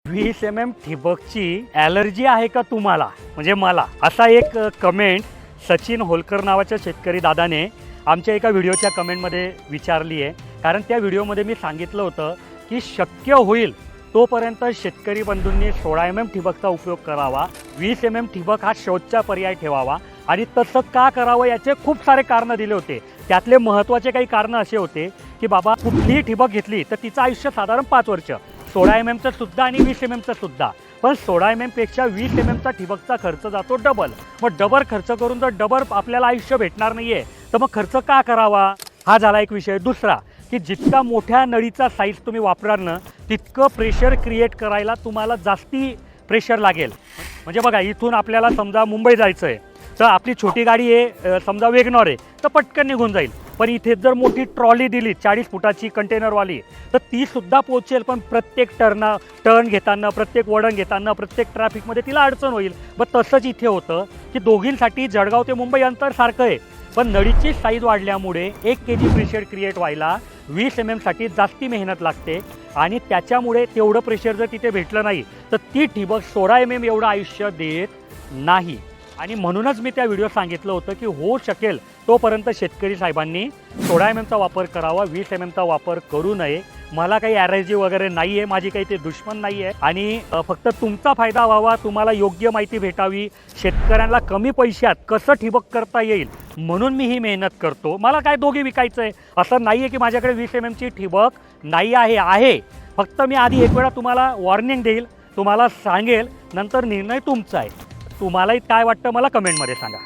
20 mm ठिबकची allergy आहे का तुम्हाला, म्हणजे मला, असा एक कमेंट सचिन होलकर नावाच्या शेतकरी दादाने आमच्या एका व्हिडिओच्या कमेंटमध्ये विचारली आहे. कारण त्या व्हिडिओमध्ये मी सांगितलं होतं की शक्य होईल तोपर्यंत शेतकरी बंधूंनी 16 mm ठिबकचा उपयोग करावा, 20 mm ठिबक हा शेवटचा पर्याय ठेवावा. आणि तसं का करावं याचे खूप सारे कारणं दिले होते. त्यातले महत्त्वाचे काही कारणं असे होते की बाबा कुठलीही ठिबक घेतली तर तिचं आयुष्य साधारण 5 वर्ष, 16 mmचं सुद्धा आणि 20 mmचं सुद्धा. पण 16 mm पेक्षा 20 mmचा ठिबकचा खर्च जातो डबल. मग डबल खर्च करून जर डबल आपल्याला आयुष्य भेटणार नाही आहे तर मग खर्च का करावा, हा झाला एक विषय. दुसरा की जितका मोठ्या नळीचा साईज तुम्ही वापराल ना तितकं प्रेशर क्रिएट करायला तुम्हाला जास्ती प्रेशर लागेल. म्हणजे बघा, इथून आपल्याला समजा मुंबई जायचं आहे तर आपली छोटी गाडी आहे, समजा वेगनॉर आहे, तर पटकन निघून जाईल. पण इथे जर मोठी ट्रॉली दिली 40 फुटाची कंटेनरवाली तर ती सुद्धा पोहोचेल, पण प्रत्येक टर्न घेताना, प्रत्येक वळण घेताना, प्रत्येक ट्रॅफिकमध्ये तिला अडचण होईल. मग तसंच इथे होतं की दोघींसाठी जळगाव ते मुंबई अंतर सारखं आहे, पण नळीची साईज वाढल्यामुळे 1 kg प्रेशर क्रिएट व्हायला 20 mm साठी जास्ती मेहनत लागते. आणि त्याच्यामुळे तेवढं प्रेशर जर तिथे भेटलं नाही तर ती ठिबक 16 mm एवढं आयुष्य देत नाही. आणि म्हणूनच मी त्या व्हिडिओ सांगितलं होतं की होऊ शकेल तोपर्यंत शेतकरी साहेबांनी 16 mm चा वापर करावा, 20 mm चा वापर करू नये. मला काही ॲलर्जी वगैरे नाही आहे, माझी काही ते दुश्मन नाही आहे. आणि फक्त तुमचा फायदा व्हावा, तुम्हाला योग्य माहिती भेटावी, शेतकऱ्यांना कमी पैशात कसं ठिबक करता येईल म्हणून मी ही मेहनत करतो. मला काय दोघी विकायचं आहे असं नाही आहे की माझ्याकडे 20 mm ची ठिबक नाही आहे. फक्त मी आधी एक वेळा तुम्हाला वॉर्निंग देईल, तुम्हाला सांगेल, नंतर निर्णय तुमचा आहे. तुम्हालाही काय वाटतं मला कमेंटमध्ये सांगा.